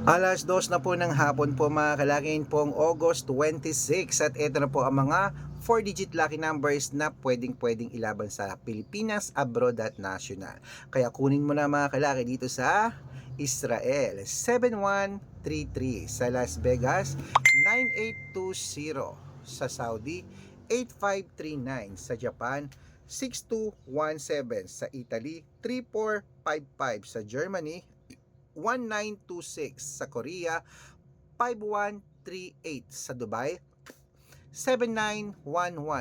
2:00 na po ng hapon po mga kalaki, pong August 26, at ito na po ang mga 4-digit lucky numbers na pwedeng ilaban sa Pilipinas, abroad at national. Kaya kunin mo na mga kalaki dito sa Israel, 7133; sa Las Vegas, 9820; sa Saudi, 8539; sa Japan, 6217; sa Italy, 3455; sa Germany, 1926; sa Korea, 5138; sa Dubai, 7911;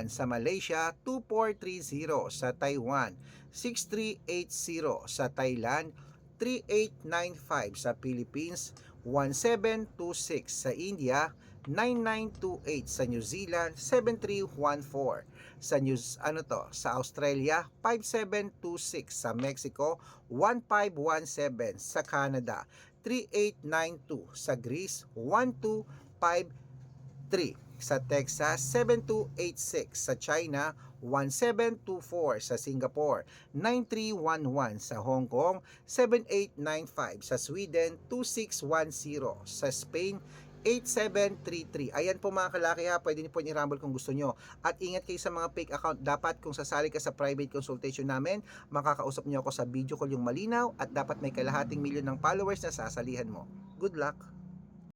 sa Malaysia, 2430; sa Taiwan, 6380; sa Thailand, 3895; sa Philippines, 1726; sa India, 9928; sa New Zealand, 7314; sa Australia, 5726; sa Mexico, 1517; sa Canada, 3892; sa Greece, 1253; sa Texas, 7286; sa China, 1724; sa Singapore, 9311; sa Hong Kong, 7895; sa Sweden, 2610; sa Spain, 8733. Ayan po mga kalaki ha, pwede niyo po i-rumble kung gusto nyo. At ingat kayo sa mga fake account. Dapat kung sasali ka sa private consultation namin, makakausap niyo ako sa video call yung malinaw, at dapat may kalahating milyon ng followers na sasalihan mo. Good luck!